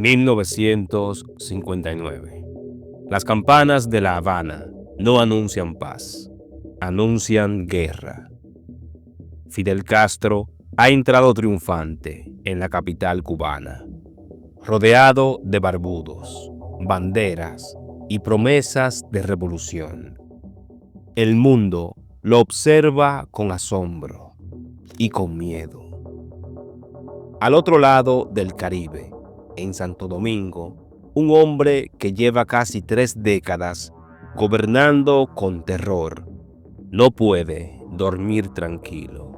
1959. Las campanas de La Habana no anuncian paz, anuncian guerra. Fidel Castro ha entrado triunfante en la capital cubana, rodeado de barbudos, banderas y promesas de revolución. El mundo lo observa con asombro y con miedo. Al otro lado del Caribe, en Santo Domingo, un hombre que lleva casi 3 décadas gobernando con terror, no puede dormir tranquilo.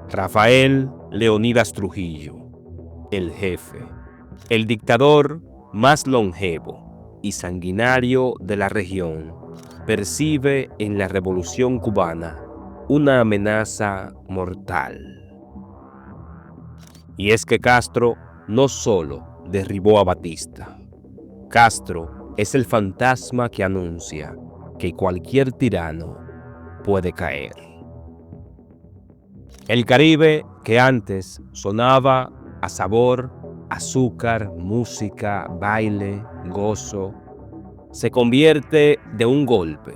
Rafael Leónidas Trujillo, el jefe, el dictador más longevo y sanguinario de la región, percibe en la revolución cubana una amenaza mortal. Y es que Castro no solo derribó a Batista. Castro es el fantasma que anuncia que cualquier tirano puede caer. El Caribe, que antes sonaba a sabor, azúcar, música, baile, gozo, se convierte de un golpe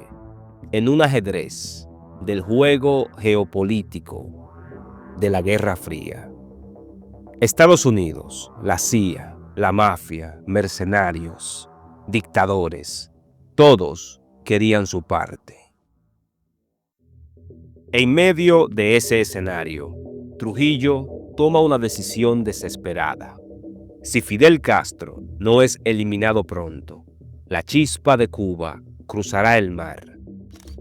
en un ajedrez del juego geopolítico de la Guerra Fría. Estados Unidos, la CIA, la mafia, mercenarios, dictadores, todos querían su parte. En medio de ese escenario, Trujillo toma una decisión desesperada. Si Fidel Castro no es eliminado pronto, la chispa de Cuba cruzará el mar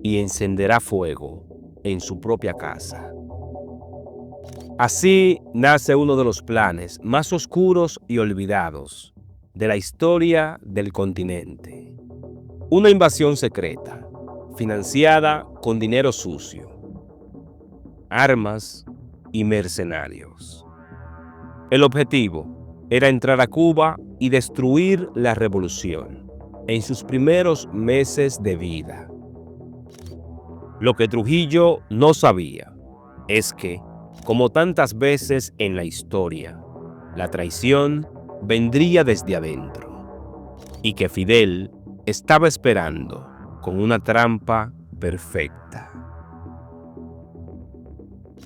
y encenderá fuego en su propia casa. Así nace uno de los planes más oscuros y olvidados de la historia del continente. Una invasión secreta, financiada con dinero sucio, armas y mercenarios. El objetivo era entrar a Cuba y destruir la revolución en sus primeros meses de vida. Lo que Trujillo no sabía es que, como tantas veces en la historia, la traición vendría desde adentro y que Fidel estaba esperando con una trampa perfecta.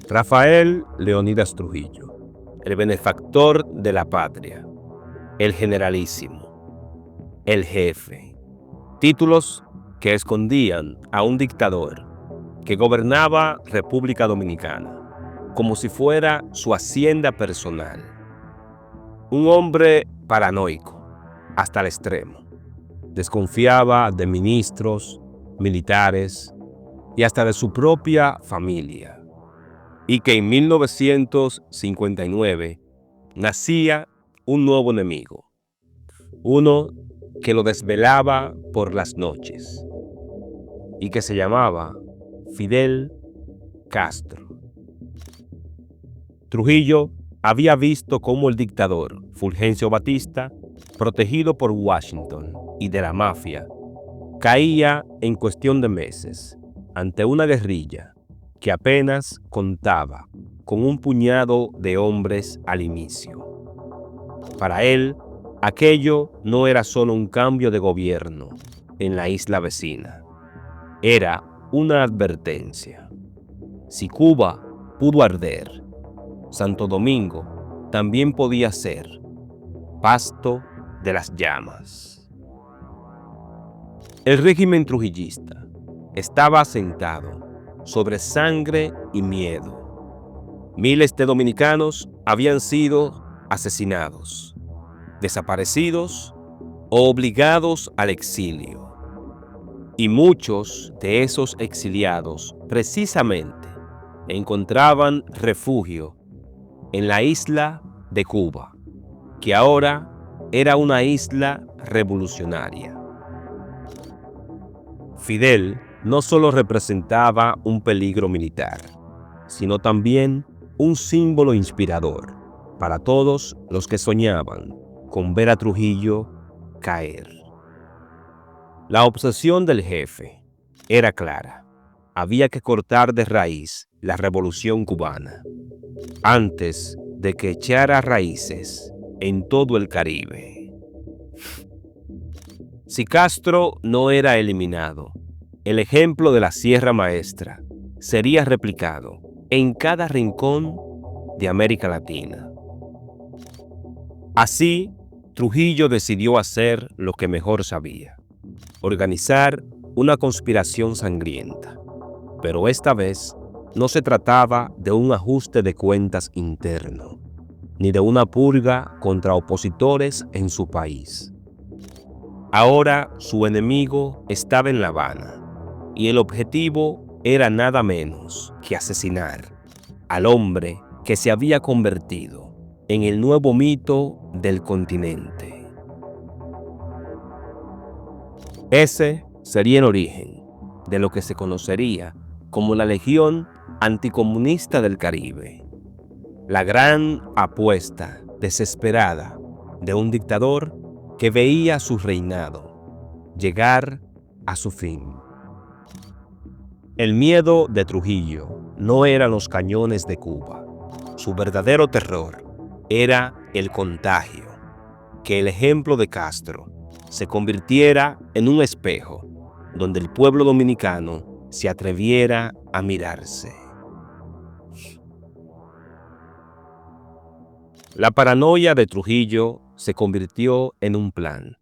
Rafael Leónidas Trujillo, el benefactor de la patria, el generalísimo, el jefe, títulos que escondían a un dictador que gobernaba República Dominicana como si fuera su hacienda personal. Un hombre paranoico hasta el extremo. Desconfiaba de ministros, militares y hasta de su propia familia. Y que en 1959 nacía un nuevo enemigo. Uno que lo desvelaba por las noches y que se llamaba Fidel Castro. Trujillo había visto cómo el dictador Fulgencio Batista, protegido por Washington y de la mafia, caía en cuestión de meses ante una guerrilla que apenas contaba con un puñado de hombres al inicio. Para él, aquello no era solo un cambio de gobierno en la isla vecina, era una advertencia. Si Cuba pudo arder, Santo Domingo también podía ser pasto de las llamas. El régimen trujillista estaba asentado sobre sangre y miedo. Miles de dominicanos habían sido asesinados, desaparecidos o obligados al exilio. Y muchos de esos exiliados precisamente encontraban refugio en la isla de Cuba, que ahora era una isla revolucionaria. Fidel no solo representaba un peligro militar, sino también un símbolo inspirador para todos los que soñaban con ver a Trujillo caer. La obsesión del jefe era clara. Había que cortar de raíz la revolución cubana antes de que echara raíces en todo el Caribe. Si Castro no era eliminado, el ejemplo de la Sierra Maestra sería replicado en cada rincón de América Latina. Así, Trujillo decidió hacer lo que mejor sabía: organizar una conspiración sangrienta. Pero esta vez no se trataba de un ajuste de cuentas interno, ni de una purga contra opositores en su país. Ahora su enemigo estaba en La Habana, y el objetivo era nada menos que asesinar al hombre que se había convertido en el nuevo mito del continente. Ese sería el origen de lo que se conocería como la Legión Anticomunista del Caribe, la gran apuesta desesperada de un dictador que veía su reinado llegar a su fin. El miedo de Trujillo no eran los cañones de Cuba. Su verdadero terror era el contagio, que el ejemplo de Castro se convirtiera en un espejo donde el pueblo dominicano se atreviera a mirarse. La paranoia de Trujillo se convirtió en un plan.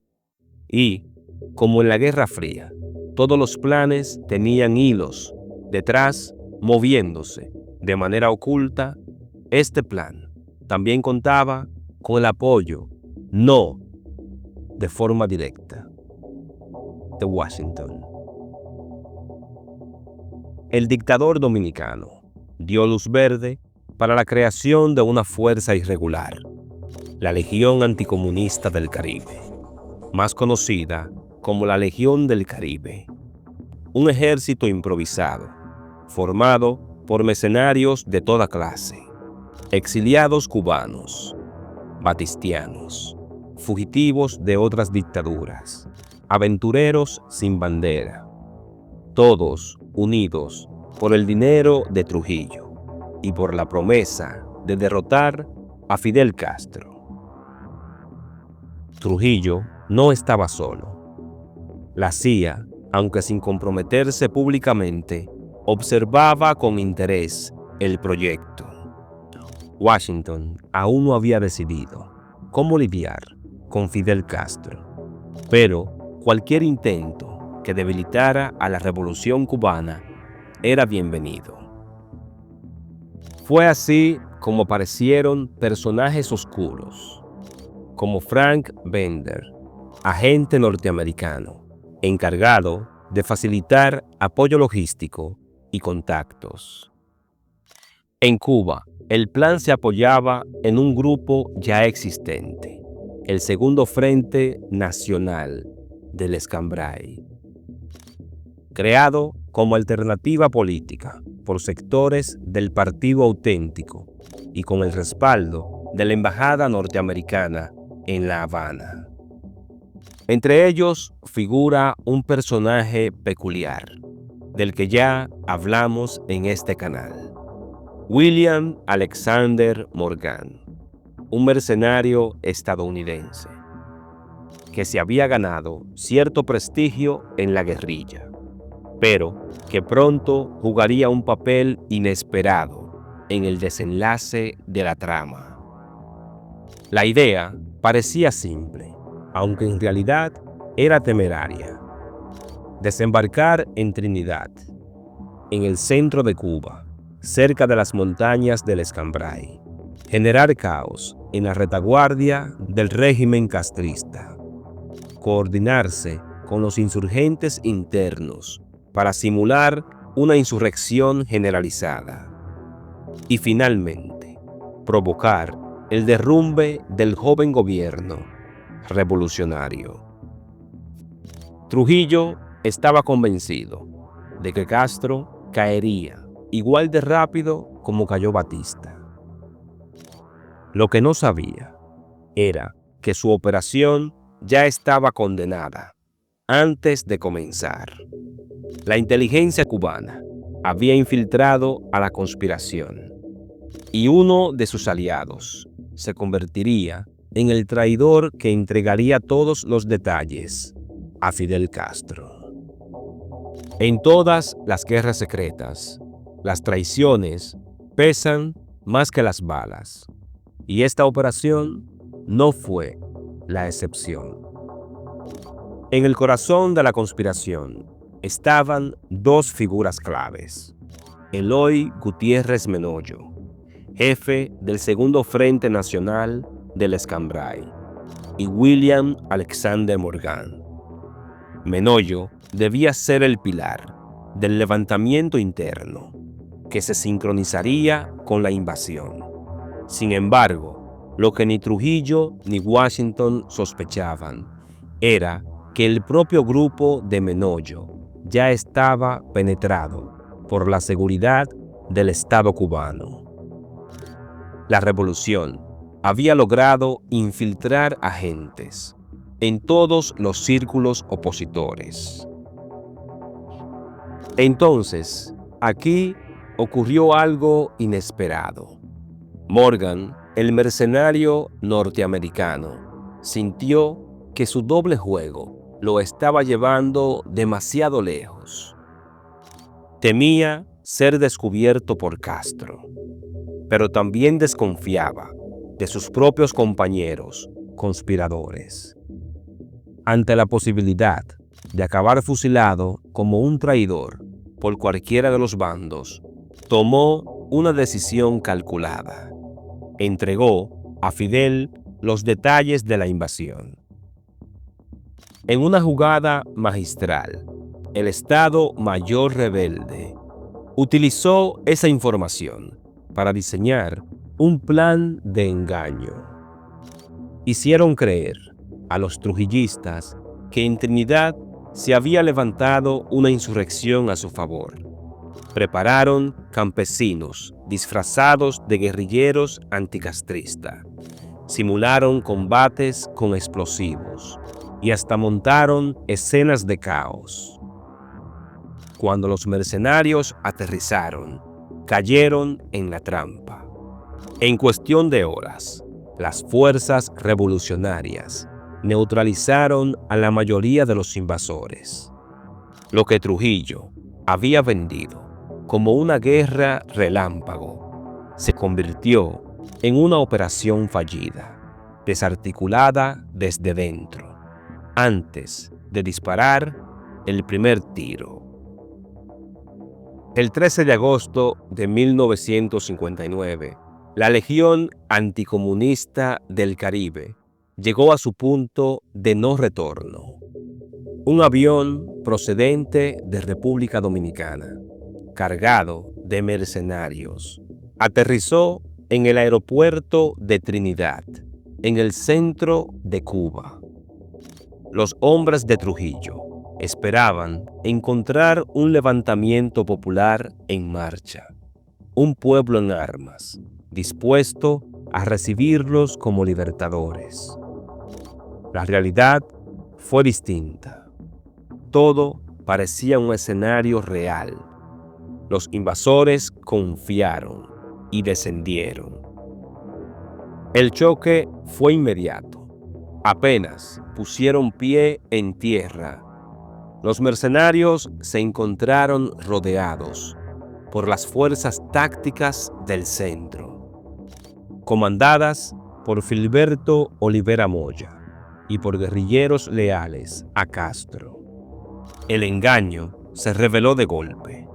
Y, como en la Guerra Fría, todos los planes tenían hilos detrás moviéndose de manera oculta, este plan también contaba con el apoyo, no de forma directa, de Washington. El dictador dominicano dio luz verde para la creación de una fuerza irregular, la Legión Anticomunista del Caribe, más conocida como la Legión del Caribe, un ejército improvisado, formado por mercenarios de toda clase, exiliados cubanos, batistianos, fugitivos de otras dictaduras, aventureros sin bandera, todos unidos por el dinero de Trujillo y por la promesa de derrotar a Fidel Castro. Trujillo no estaba solo. La CIA, aunque sin comprometerse públicamente, observaba con interés el proyecto. Washington aún no había decidido cómo lidiar con Fidel Castro, pero cualquier intento que debilitara a la revolución cubana era bienvenido. Fue así como aparecieron personajes oscuros, como Frank Bender, agente norteamericano, encargado de facilitar apoyo logístico y contactos. En Cuba, el plan se apoyaba en un grupo ya existente, el Segundo Frente Nacional del Escambray, creado como alternativa política por sectores del Partido Auténtico y con el respaldo de la Embajada norteamericana en La Habana. Entre ellos figura un personaje peculiar, del que ya hablamos en este canal: William Alexander Morgan, un mercenario estadounidense que se había ganado cierto prestigio en la guerrilla, pero que pronto jugaría un papel inesperado en el desenlace de la trama. La idea parecía simple, aunque en realidad era temeraria: desembarcar en Trinidad, en el centro de Cuba, cerca de las montañas del Escambray, generar caos en la retaguardia del régimen castrista, coordinarse con los insurgentes internos para simular una insurrección generalizada y finalmente provocar el derrumbe del joven gobierno revolucionario. Trujillo estaba convencido de que Castro caería igual de rápido como cayó Batista. Lo que no sabía era que su operación ya estaba condenada antes de comenzar. La inteligencia cubana había infiltrado a la conspiración y uno de sus aliados se convertiría en el traidor que entregaría todos los detalles a Fidel Castro. En todas las guerras secretas, las traiciones pesan más que las balas, y esta operación no fue la excepción. En el corazón de la conspiración estaban dos figuras claves: Eloy Gutiérrez Menoyo, jefe del Segundo Frente Nacional del Escambray, y William Alexander Morgan. Menoyo debía ser el pilar del levantamiento interno que se sincronizaría con la invasión. Sin embargo, lo que ni Trujillo ni Washington sospechaban era que el propio grupo de Menoyo ya estaba penetrado por la seguridad del Estado cubano. La revolución había logrado infiltrar agentes en todos los círculos opositores. Entonces, aquí ocurrió algo inesperado. Morgan, el mercenario norteamericano, sintió que su doble juego lo estaba llevando demasiado lejos. Temía ser descubierto por Castro, pero también desconfiaba de sus propios compañeros conspiradores. Ante la posibilidad de acabar fusilado como un traidor por cualquiera de los bandos, tomó una decisión calculada. Entregó a Fidel los detalles de la invasión. En una jugada magistral, el Estado Mayor rebelde utilizó esa información para diseñar un plan de engaño. Hicieron creer a los trujillistas que en Trinidad se había levantado una insurrección a su favor. Prepararon campesinos disfrazados de guerrilleros anticastristas. Simularon combates con explosivos y hasta montaron escenas de caos. Cuando los mercenarios aterrizaron, cayeron en la trampa. En cuestión de horas, las fuerzas revolucionarias neutralizaron a la mayoría de los invasores. Lo que Trujillo había vendido como una guerra relámpago se convirtió en una operación fallida, desarticulada desde dentro, antes de disparar el primer tiro. El 13 de agosto de 1959, la Legión Anticomunista del Caribe llegó a su punto de no retorno. Un avión procedente de República Dominicana, cargado de mercenarios, aterrizó en el aeropuerto de Trinidad, en el centro de Cuba. Los hombres de Trujillo esperaban encontrar un levantamiento popular en marcha, un pueblo en armas, dispuesto a recibirlos como libertadores. La realidad fue distinta. Todo parecía un escenario real. Los invasores confiaron y descendieron. El choque fue inmediato. Apenas pusieron pie en tierra, los mercenarios se encontraron rodeados por las fuerzas tácticas del centro, comandadas por Filiberto Olivera Moya y por guerrilleros leales a Castro. El engaño se reveló de golpe.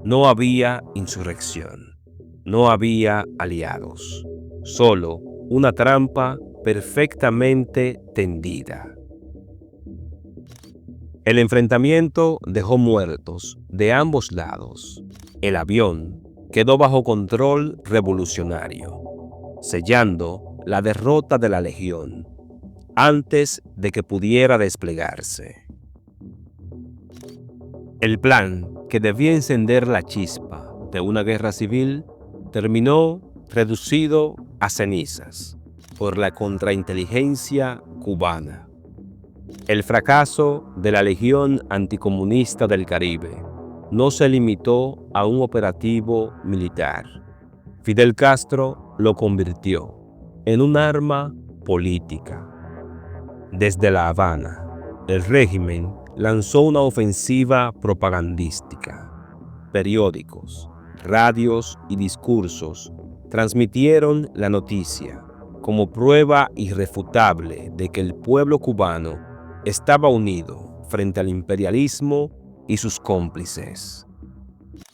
No había insurrección, no había aliados, solo una trampa perfectamente tendida. El enfrentamiento dejó muertos de ambos lados. El avión quedó bajo control revolucionario, sellando la derrota de la Legión antes de que pudiera desplegarse. El plan, que debía encender la chispa de una guerra civil, terminó reducido a cenizas por la contrainteligencia cubana. El fracaso de la Legión Anticomunista del Caribe no se limitó a un operativo militar. Fidel Castro lo convirtió en un arma política. Desde La Habana, el régimen lanzó una ofensiva propagandística. Periódicos, radios y discursos transmitieron la noticia como prueba irrefutable de que el pueblo cubano estaba unido frente al imperialismo y sus cómplices.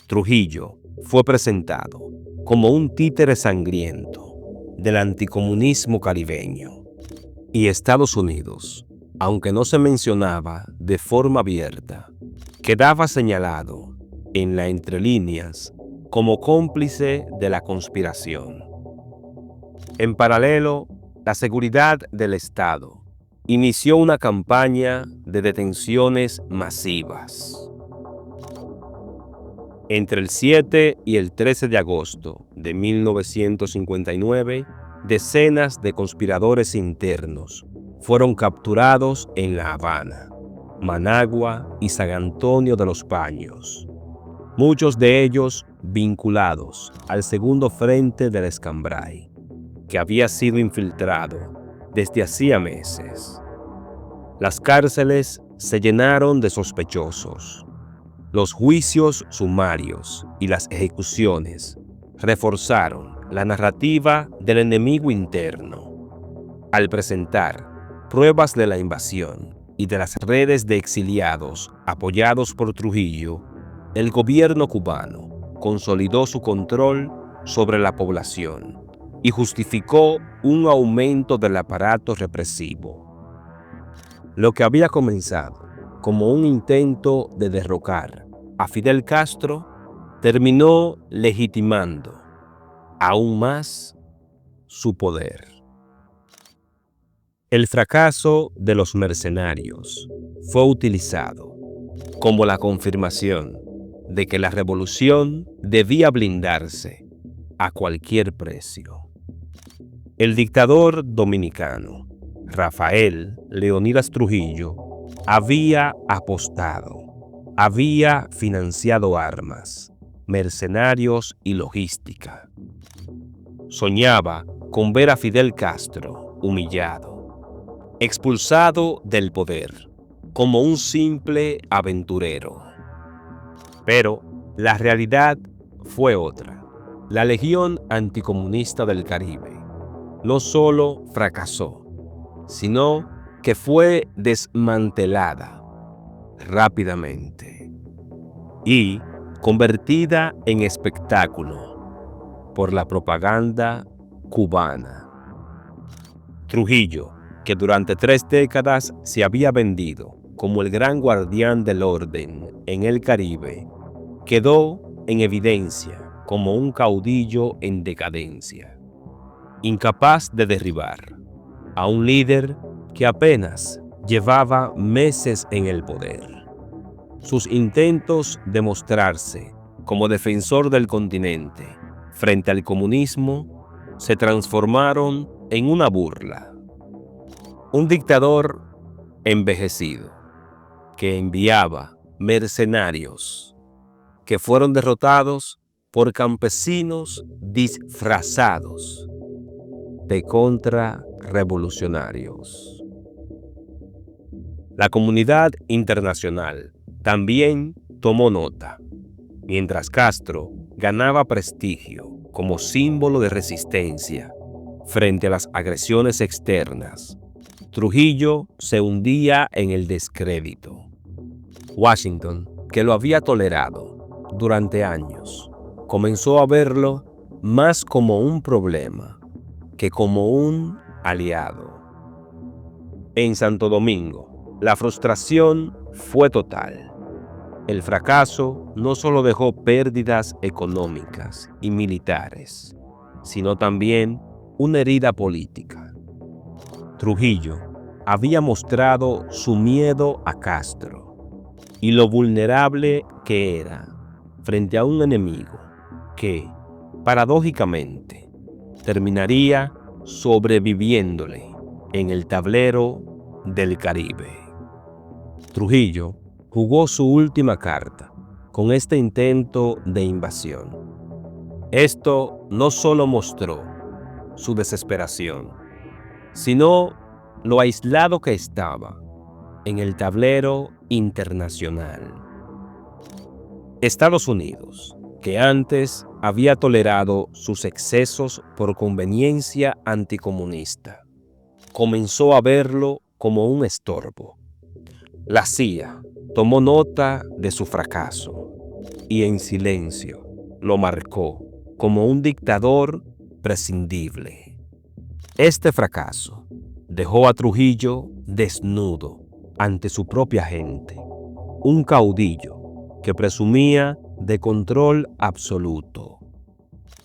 Trujillo fue presentado como un títere sangriento del anticomunismo caribeño, y Estados Unidos, aunque no se mencionaba de forma abierta, quedaba señalado en las entrelíneas como cómplice de la conspiración. En paralelo, la seguridad del Estado inició una campaña de detenciones masivas. Entre el 7 y el 13 de agosto de 1959, decenas de conspiradores internos fueron capturados en La Habana, Managua y San Antonio de los Baños, muchos de ellos vinculados al segundo frente del Escambray, que había sido infiltrado desde hacía meses. Las cárceles se llenaron de sospechosos. Los juicios sumarios y las ejecuciones reforzaron la narrativa del enemigo interno. Al presentar pruebas de la invasión y de las redes de exiliados apoyados por Trujillo, el gobierno cubano consolidó su control sobre la población y justificó un aumento del aparato represivo. Lo que había comenzado como un intento de derrocar a Fidel Castro terminó legitimando aún más su poder. El fracaso de los mercenarios fue utilizado como la confirmación de que la revolución debía blindarse a cualquier precio. El dictador dominicano Rafael Leónidas Trujillo había apostado, había financiado armas, mercenarios y logística. Soñaba con ver a Fidel Castro humillado, expulsado del poder, como un simple aventurero. Pero la realidad fue otra. La Legión Anticomunista del Caribe no solo fracasó, sino que fue desmantelada rápidamente y convertida en espectáculo por la propaganda cubana. Trujillo, que durante 3 décadas se había vendido como el gran guardián del orden en el Caribe, quedó en evidencia como un caudillo en decadencia, incapaz de derribar a un líder que apenas llevaba meses en el poder. Sus intentos de mostrarse como defensor del continente frente al comunismo se transformaron en una burla. Un dictador envejecido que enviaba mercenarios que fueron derrotados por campesinos disfrazados de contrarrevolucionarios. La comunidad internacional también tomó nota. Mientras Castro ganaba prestigio como símbolo de resistencia frente a las agresiones externas, Trujillo se hundía en el descrédito. Washington, que lo había tolerado durante años, comenzó a verlo más como un problema que como un aliado. En Santo Domingo, la frustración fue total. El fracaso no solo dejó pérdidas económicas y militares, sino también una herida política. Trujillo había mostrado su miedo a Castro y lo vulnerable que era frente a un enemigo que, paradójicamente, terminaría sobreviviéndole en el tablero del Caribe. Trujillo jugó su última carta con este intento de invasión. Esto no solo mostró su desesperación, sino lo aislado que estaba en el tablero internacional. Estados Unidos, que antes había tolerado sus excesos por conveniencia anticomunista, comenzó a verlo como un estorbo. La CIA tomó nota de su fracaso y en silencio lo marcó como un dictador prescindible. Este fracaso dejó a Trujillo desnudo ante su propia gente, un caudillo que presumía de control absoluto,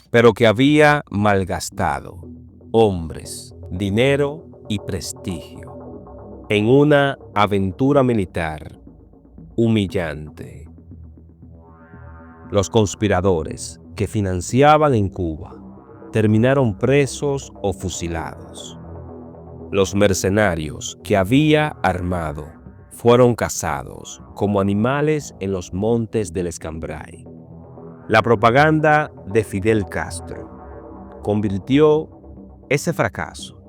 pero que había malgastado hombres, dinero y prestigio en una aventura militar humillante. Los conspiradores que financiaban en Cuba terminaron presos o fusilados. Los mercenarios que había armado fueron cazados como animales en los montes del Escambray. La propaganda de Fidel Castro convirtió ese fracaso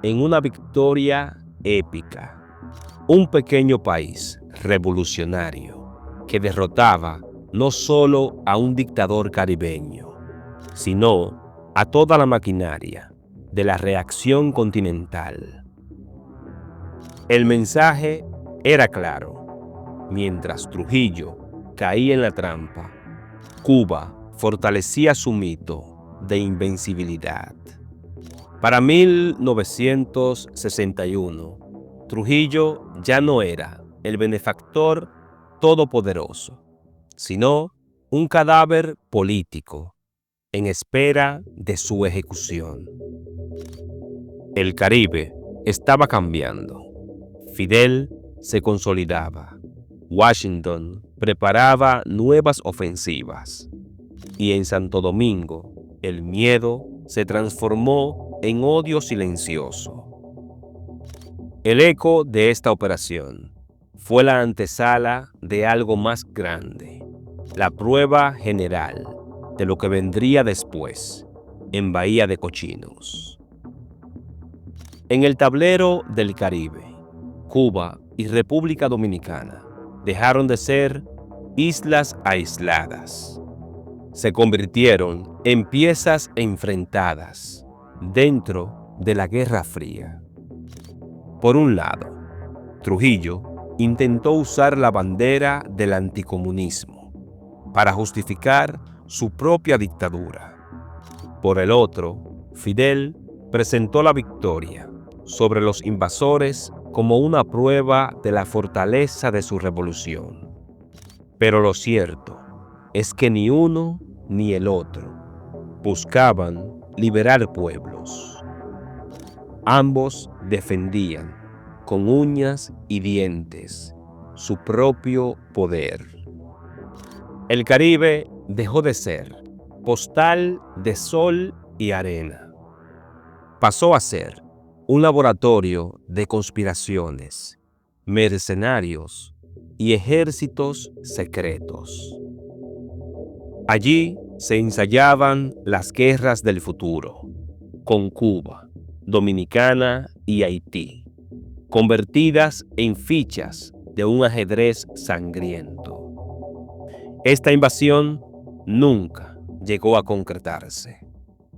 en una victoria épica. Un pequeño país revolucionario que derrotaba no solo a un dictador caribeño, sino a toda la maquinaria de la reacción continental. El mensaje era claro. Mientras Trujillo caía en la trampa, Cuba fortalecía su mito de invencibilidad. Para 1961, Trujillo ya no era el benefactor todopoderoso, sino un cadáver político en espera de su ejecución. El Caribe estaba cambiando. Fidel se consolidaba. Washington preparaba nuevas ofensivas. Y en Santo Domingo, el miedo se transformó en odio silencioso. El eco de esta operación fue la antesala de algo más grande, la prueba general de lo que vendría después en Bahía de Cochinos. En el tablero del Caribe, Cuba y República Dominicana dejaron de ser islas aisladas. Se convirtieron en piezas enfrentadas dentro de la Guerra Fría. Por un lado, Trujillo intentó usar la bandera del anticomunismo para justificar su propia dictadura. Por el otro, Fidel presentó la victoria sobre los invasores como una prueba de la fortaleza de su revolución. Pero lo cierto es que ni uno ni el otro buscaban liberar pueblos. Ambos defendían con uñas y dientes su propio poder. El Caribe dejó de ser postal de sol y arena. Pasó a ser un laboratorio de conspiraciones, mercenarios y ejércitos secretos. Allí se ensayaban las guerras del futuro, con Cuba, Dominicana y Haití, convertidas en fichas de un ajedrez sangriento. Esta invasión nunca llegó a concretarse,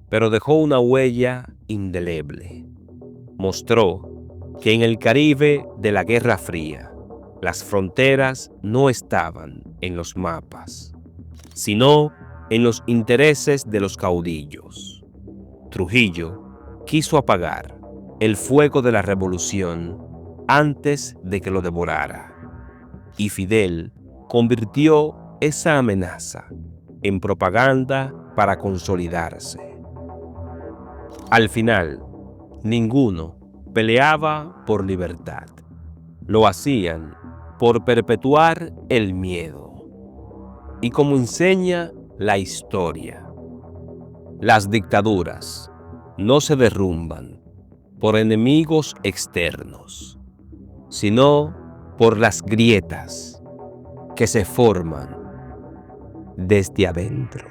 pero dejó una huella indeleble. Mostró que en el Caribe de la Guerra Fría, las fronteras no estaban en los mapas, sino en los intereses de los caudillos. Trujillo quiso apagar el fuego de la revolución antes de que lo devorara, y Fidel convirtió esa amenaza en propaganda para consolidarse. Al final, ninguno peleaba por libertad. Lo hacían por perpetuar el miedo. Y como enseña la historia, las dictaduras no se derrumban por enemigos externos, sino por las grietas que se forman desde adentro.